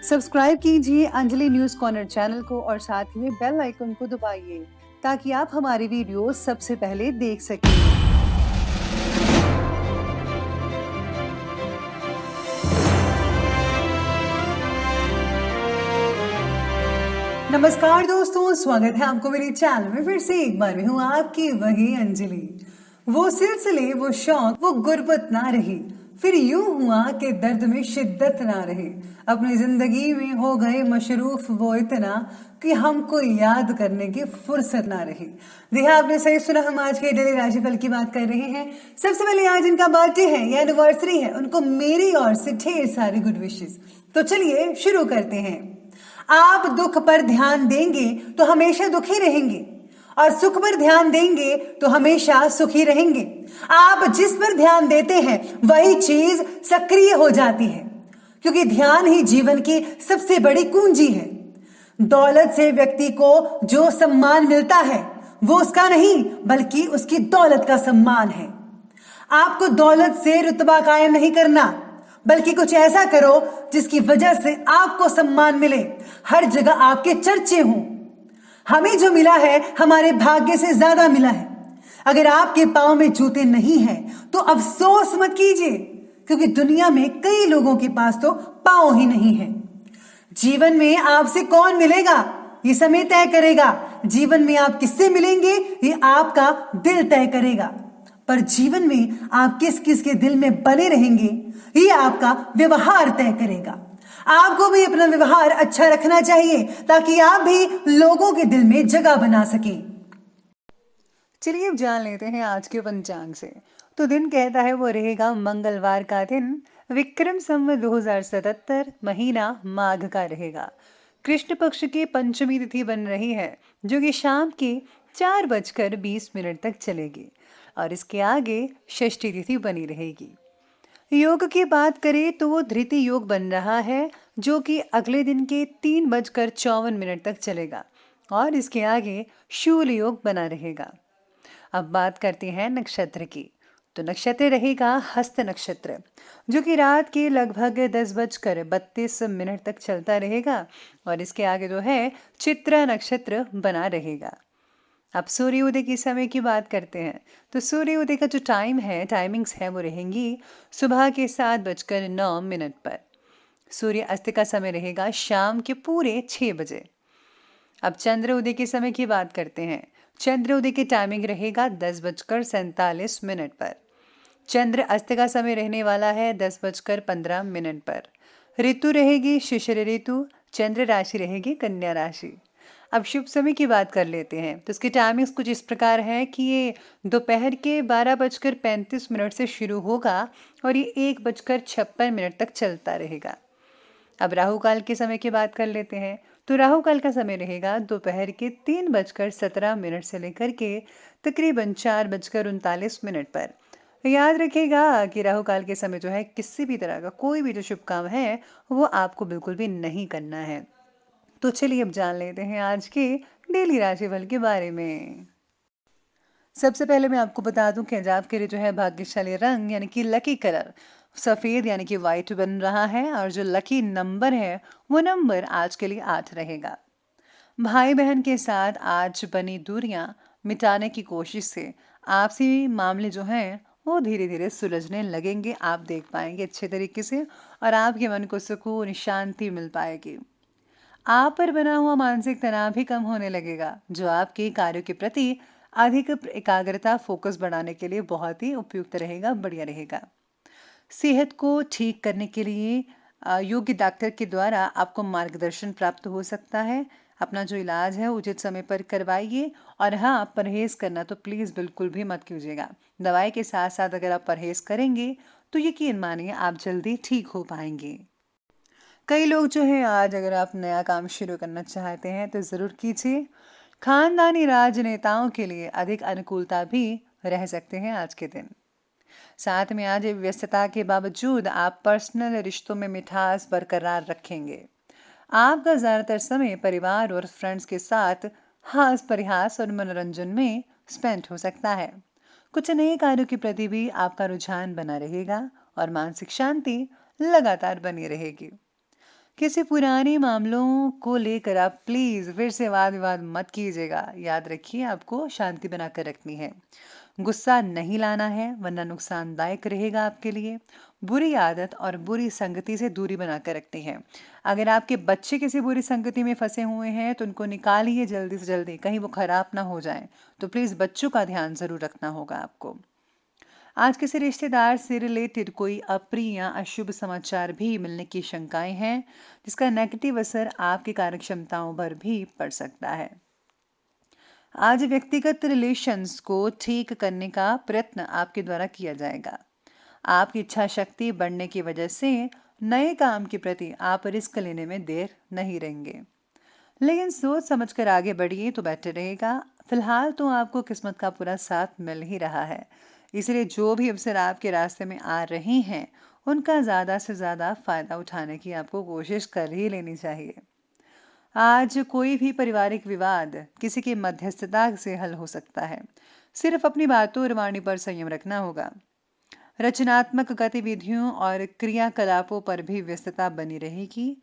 Subscribe कीजिए Anjali news corner channel को और साथ ही में बेल आइकन को दबाइए ताकि आप हमारी वीडियो सबसे पहले देख सकें। नमस्कार दोस्तों, स्वागत है आपको मेरे चैनल में। फिर से एक बार मैं हूँ आपकी वही अंजलि। वो सिलसिले, वो शौक, वो गुर्बत ना रही, फिर यूं हुआ कि दर्द में शिद्दत ना रही। अपनी जिंदगी में हो गए मशरूफ वो इतना कि हमको याद करने की फुर्सत ना रही। देखा आपने सही सुना, हम आज के डेली राशिफल की बात कर रहे हैं। सबसे पहले आज इनका बर्थडे है या एनिवर्सरी है, उनको मेरी ओर से ढेर सारी गुड विशेस। तो चलिए शुरू करते हैं। आप दुख पर ध्यान देंगे तो हमेशा दुखी रहेंगे और सुख पर ध्यान देंगे तो हमेशा सुखी रहेंगे। आप जिस पर ध्यान देते हैं वही चीज सक्रिय हो जाती है, क्योंकि ध्यान ही जीवन की सबसे बड़ी कुंजी है। दौलत से व्यक्ति को जो सम्मान मिलता है वो उसका नहीं बल्कि उसकी दौलत का सम्मान है। आपको दौलत से रुतबा कायम नहीं करना, बल्कि कुछ ऐसा करो जिसकी वजह से आपको सम्मान मिले, हर जगह आपके चर्चे हों। हमें जो मिला है हमारे भाग्य से ज्यादा मिला है। अगर आपके पांव में जूते नहीं हैं तो अफसोस मत कीजिए, क्योंकि दुनिया में कई लोगों के पास तो पांव ही नहीं है। जीवन में आपसे कौन मिलेगा ये समय तय करेगा। जीवन में आप किससे मिलेंगे ये आपका दिल तय करेगा। पर जीवन में आप किस किस के दिल में बने रहेंगे ये आपका व्यवहार तय करेगा। आपको भी अपना व्यवहार अच्छा रखना चाहिए ताकि आप भी लोगों के दिल में जगह बना सकें। चलिए अब जान लेते हैं आज के पंचांग से। तो दिन कहता है वो रहेगा मंगलवार का दिन, विक्रम संवत 2077, महीना माघ का रहेगा। कृष्ण पक्ष की पंचमी तिथि बन रही है, जो कि शाम के 4:20 तक चलेगी और इसके आगे षष्ठी तिथि बनी रहेगी। योग की बात करें तो वो धृति योग बन रहा है, जो कि अगले दिन के 3:54 तक चलेगा और इसके आगे शूल योग बना रहेगा। अब बात करते हैं नक्षत्र की। तो नक्षत्र रहेगा हस्त नक्षत्र, जो कि रात के लगभग 10:32 तक चलता रहेगा और इसके आगे जो है चित्रा नक्षत्र बना रहेगा। अब सूर्योदय के समय की बात करते हैं। तो सूर्योदय का जो टाइमिंग्स है वो रहेंगी सुबह के 7:09 पर। सूर्य अस्त का समय रहेगा शाम के पूरे 6 बजे। अब चंद्रोदय के समय की बात करते हैं। चंद्रोदय की टाइमिंग रहेगा 10:47 पर। चंद्र अस्त का समय रहने वाला है 10:15 पर। ऋतु रहेगी शिशिर ऋतु, चंद्र राशि रहेगी कन्या राशि। अब शुभ समय की बात कर लेते हैं। तो इसकी टाइमिंग्स कुछ इस प्रकार है कि ये दोपहर के 12:35 से शुरू होगा और ये 1:56 तक चलता रहेगा। अब राहु काल के समय की बात कर लेते हैं। तो राहु काल का समय रहेगा दोपहर के 3:17 से लेकर के तकरीबन 4:39 पर। याद रखिएगा कि राहु काल के समय जो है किसी भी तरह का कोई भी जो शुभ काम है वो आपको बिल्कुल भी नहीं करना है। तो चलिए अब जान लेते हैं आज के डेली राशिफल के बारे में। सबसे पहले मैं आपको बता दूं कि आज आपके लिए जो है भाग्यशाली रंग यानी कि लकी कलर सफ़ेद यानी कि वाइट बन रहा है और जो लकी नंबर है वो नंबर आज के लिए 8 रहेगा। भाई बहन के साथ आज बनी दूरियां मिटाने की कोशिश से आपसी मामले जो हैं वो धीरे धीरे सुलझने लगेंगे। आप देख पाएंगे अच्छे तरीके से और आपके मन को सुकून शांति मिल पाएगी। आप पर बना हुआ मानसिक तनाव भी कम होने लगेगा, जो आपके कार्यों के प्रति अधिक एकाग्रता फोकस बढ़ाने के लिए बहुत ही उपयुक्त रहेगा, बढ़िया रहेगा। सेहत को ठीक करने के लिए योग्य डॉक्टर के द्वारा आपको मार्गदर्शन प्राप्त हो सकता है। अपना जो इलाज है उचित समय पर करवाइए और हाँ, परहेज करना तो प्लीज़ बिल्कुल भी मत कीजिएगा। दवाई के साथ साथ अगर आप परहेज करेंगे तो यकीन मानिए आप जल्दी ठीक हो पाएंगे। कई लोग जो है आज अगर आप नया काम शुरू करना चाहते हैं तो ज़रूर कीजिए। खानदानी राजनेताओं के लिए अधिक अनुकूलता भी रह सकते हैं आज के दिन। साथ में आज व्यस्तता के बावजूद आप पर्सनल रिश्तों में मिठास बरकरार रखेंगे। आपका ज़्यादातर समय परिवार और फ्रेंड्स के साथ हास परिहास और मनोरंजन में स्पेंड हो सकता है। कुछ नए कार्यों के प्रति भी आपका रुझान बना रहेगा और मानसिक शांति लगातार बनी रहेगी। किसी पुराने मामलों को लेकर आप प्लीज फिर से वाद विवाद मत कीजिएगा। याद रखिए, आपको शांति बनाकर रखनी है। गुस्सा नहीं लाना है, वरना नुकसानदायक रहेगा आपके लिए। बुरी आदत और बुरी संगति से दूरी बनाकर रखनी है। अगर आपके बच्चे किसी बुरी संगति में फंसे हुए हैं तो उनको निकालिए जल्दी से जल्दी, कहीं वो खराब ना हो जाए। तो प्लीज बच्चों का ध्यान जरूर रखना होगा आपको। आज किसी रिश्तेदार से रिलेटेड कोई अप्रिय या अशुभ समाचार भी मिलने की शंकाएं हैं, जिसका नेगेटिव असर आपकी कार्यक्षमताओं पर भी पड़ सकता है। आज व्यक्तिगत रिलेशंस को ठीक करने का प्रयत्न आपके द्वारा किया जाएगा। आपकी इच्छा शक्ति बढ़ने की वजह से नए काम के प्रति आप रिस्क लेने में देर नहीं रहेंगे, लेकिन सोच समझकर आगे बढ़िए तो बेटर रहेगा। फिलहाल तो आपको किस्मत का पूरा साथ मिल ही रहा है, इसलिए जो भी अवसर आपके रास्ते में आ रहे हैं उनका ज़्यादा से ज़्यादा फ़ायदा उठाने की आपको कोशिश कर ही लेनी चाहिए। आज कोई भी पारिवारिक विवाद किसी की मध्यस्थता से हल हो सकता है। सिर्फ अपनी बातों और वाणी पर संयम रखना होगा। रचनात्मक गतिविधियों और क्रियाकलापों पर भी व्यस्तता बनी रहेगी।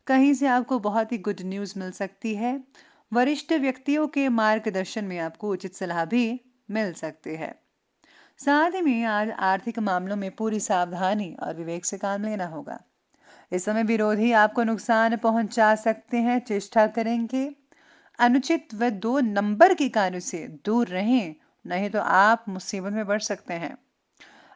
कहीं से आपको बहुत ही गुड न्यूज़ मिल सकती है। वरिष्ठ व्यक्तियों के मार्गदर्शन में आपको उचित सलाह भी मिल सकती है। साथ ही में आज आर्थिक मामलों में पूरी सावधानी और विवेक से काम लेना होगा। इस समय विरोधी आपको नुकसान पहुंचा सकते हैं, चेष्टा करेंगे अनुचित व 2 नंबर के कार्यों से दूर रहें, नहीं तो आप मुसीबत में पड़ सकते हैं।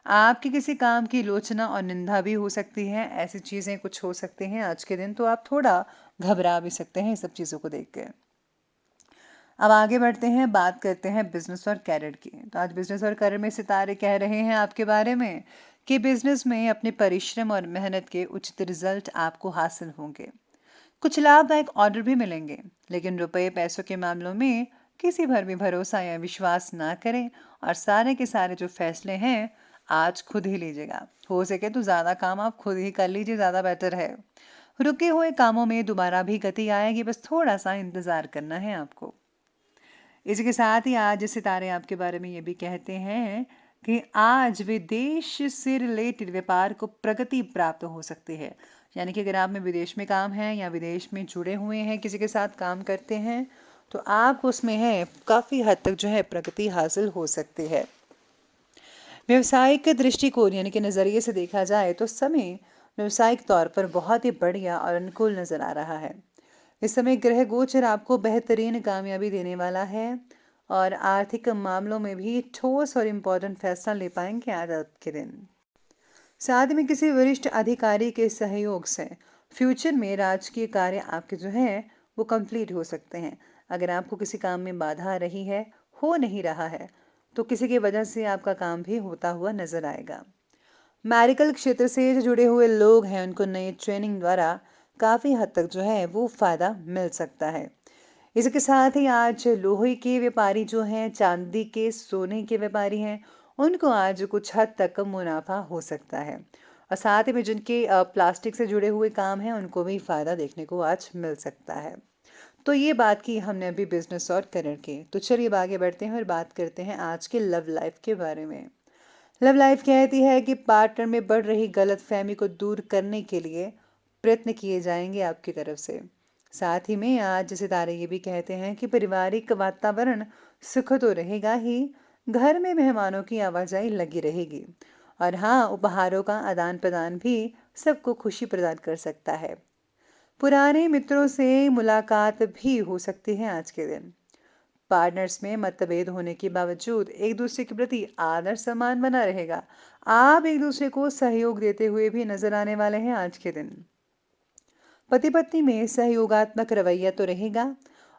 आपके किसी काम की लोचना और निंदा भी हो सकती है। ऐसी चीजें कुछ हो सकती हैं आज के दिन, तो आप थोड़ा घबरा भी सकते हैं सब चीजों को देख के। अब आगे बढ़ते हैं, बात करते हैं बिजनेस और कैरियर की। तो आज बिजनेस और कैरियर में सितारे कह रहे हैं आपके बारे में कि बिजनेस में अपने परिश्रम और मेहनत के उचित रिजल्ट आपको हासिल होंगे। कुछ लाभदायक ऑर्डर भी मिलेंगे, लेकिन रुपए पैसों के मामलों में किसी पर भी भरोसा या विश्वास ना करें और सारे के सारे जो फैसले हैं आज खुद ही लीजिएगा। हो सके तो ज़्यादा काम आप खुद ही कर लीजिए, ज़्यादा बेटर है। रुके हुए कामों में दोबारा भी गति आएगी, बस थोड़ा सा इंतज़ार करना है आपको। इसी के साथ ही आज सितारे आपके बारे में ये भी कहते हैं कि आज विदेश से रिलेटेड व्यापार को प्रगति प्राप्त हो सकती है। यानी कि अगर आप में विदेश में काम है या विदेश में जुड़े हुए हैं, किसी के साथ काम करते हैं, तो आप उसमें है काफ़ी हद तक जो है प्रगति हासिल हो सकती है। व्यावसायिक दृष्टिकोण यानी कि नज़रिए से देखा जाए तो समय व्यावसायिक तौर पर बहुत ही बढ़िया और अनुकूल नज़र आ रहा है। इस समय ग्रह गोचर आपको बेहतरीन कामयाबी देने वाला है और आर्थिक मामलों में भी ठोस और इम्पोर्टेंट फैसला ले पाएंगे आज आपके दिन। साथ में किसी वरिष्ठ अधिकारी के सहयोग से फ्यूचर में राजकीय कार्य आपके जो है वो कंप्लीट हो सकते हैं। अगर आपको किसी काम में बाधा आ रही है, हो नहीं रहा है, तो किसी की वजह से आपका काम भी होता हुआ नजर आएगा। मेडिकल क्षेत्र से जो जुड़े हुए लोग हैं उनको नई ट्रेनिंग द्वारा काफ़ी हद तक जो है वो फ़ायदा मिल सकता है। इसके साथ ही आज लोहे के व्यापारी जो हैं, चांदी के सोने के व्यापारी हैं, उनको आज कुछ हद तक मुनाफा हो सकता है। और साथ ही में जिनके प्लास्टिक से जुड़े हुए काम हैं उनको भी फ़ायदा देखने को आज मिल सकता है। तो ये बात की हमने अभी बिजनेस और करियर की। तो चलिए अब आगे बढ़ते हैं और बात करते हैं आज के लव लाइफ के बारे में। लव लाइफ कहती है कि पार्टनर में बढ़ रही गलतफहमी को दूर करने के लिए प्रयत्न किए जाएंगे आपकी तरफ से। साथ ही में आज सितारे ये भी कहते हैं कि पारिवारिक वातावरण सुख तो रहेगा ही, घर में मेहमानों की आवाजाही लगी रहेगी और हाँ, उपहारों का आदान प्रदान भी सबको खुशी प्रदान कर सकता है। पुराने मित्रों से मुलाकात भी हो सकती है आज के दिन। पार्टनर्स में मतभेद होने के बावजूद एक दूसरे के प्रति आदर सम्मान बना रहेगा। आप एक दूसरे को सहयोग देते हुए भी नजर आने वाले हैं आज के दिन। पति पत्नी में सहयोगात्मक रवैया तो रहेगा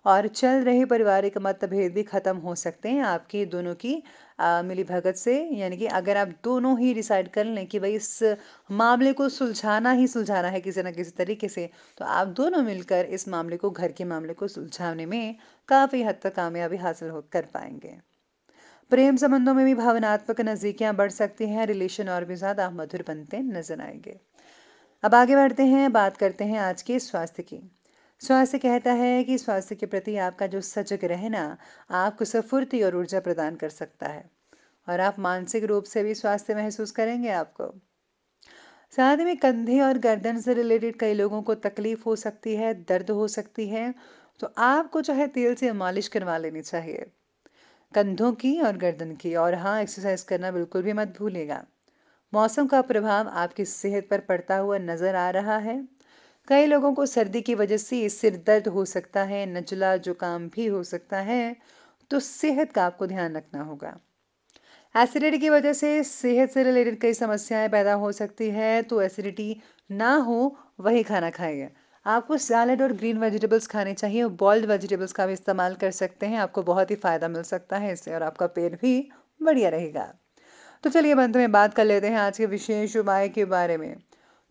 और चल रहे पारिवारिक मतभेद भी खत्म हो सकते हैं आपके दोनों की मिली भगत से। यानी कि अगर आप दोनों ही डिसाइड कर लें कि भाई इस मामले को सुलझाना ही सुलझाना है किसी ना किसी तरीके से, तो आप दोनों मिलकर इस मामले को, घर के मामले को सुलझाने में काफ़ी हद तक कामयाबी हासिल कर पाएंगे। प्रेम संबंधों में भी भावनात्मक नज़दीकियां बढ़ सकती हैं, रिलेशन और भी ज़्यादा मधुर बनते नजर आएंगे। अब आगे बढ़ते हैं, बात करते हैं आज के स्वास्थ्य की। स्वास्थ्य कहता है कि स्वास्थ्य के प्रति आपका जो सजग रहना आपको स्फूर्ति और ऊर्जा प्रदान कर सकता है और आप मानसिक रूप से भी स्वास्थ्य महसूस करेंगे आपको। साथ में कंधे और गर्दन से रिलेटेड कई लोगों को तकलीफ हो सकती है, दर्द हो सकती है, तो आपको जो है तेल से मालिश करवा लेनी चाहिए कंधों की और गर्दन की। और हाँ, एक्सरसाइज करना बिल्कुल भी मत भूलिएगा। मौसम का प्रभाव आपकी सेहत पर पड़ता हुआ नजर आ रहा है। कई लोगों को सर्दी की वजह से सिर दर्द हो सकता है, नचला जुकाम भी हो सकता है, तो सेहत का आपको ध्यान रखना होगा। एसिडिटी की वजह से सेहत से रिलेटेड कई समस्याएं पैदा हो सकती है, तो एसिडिटी ना हो वही खाना खाइए। आपको सैलेड और ग्रीन वेजिटेबल्स खाने चाहिए, बॉइल्ड वेजिटेबल्स का भी इस्तेमाल कर सकते हैं, आपको बहुत ही फ़ायदा मिल सकता है इससे और आपका पेट भी बढ़िया रहेगा। तो चलिए अंत में बात कर लेते हैं आज के विशेष उपाय के बारे में।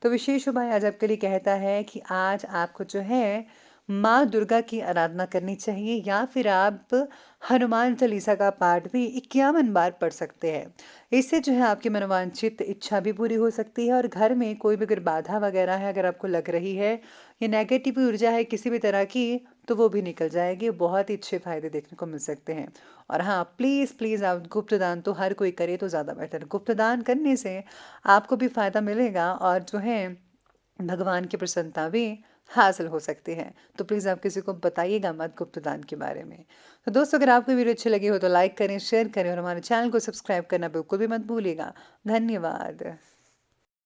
तो विशेष उपाय आज आपके लिए कहता है कि आज आपको जो है माँ दुर्गा की आराधना करनी चाहिए, या फिर आप हनुमान चालीसा का पाठ भी 51 बार पढ़ सकते हैं। इससे जो है आपकी मनोवांछित इच्छा भी पूरी हो सकती है, और घर में कोई भी अगर बाधा वगैरह है, अगर आपको लग रही है या नेगेटिव ऊर्जा है किसी भी तरह की, तो वो भी निकल जाएगी। बहुत ही अच्छे फायदे देखने को मिल सकते हैं। और हाँ, प्लीज़ प्लीज़ आप गुप्त दान तो हर कोई करे तो ज़्यादा बेटर। गुप्त दान करने से आपको भी फ़ायदा मिलेगा, और जो है भगवान की प्रसन्नता भी हासिल हो सकती है। तो प्लीज़ आप किसी को बताइएगा मत गुप्त दान के बारे में। तो दोस्तों, अगर आपको वीडियो अच्छी लगी हो तो लाइक करें, शेयर करें, और हमारे चैनल को सब्सक्राइब करना बिल्कुल भी मत भूलिएगा। धन्यवाद।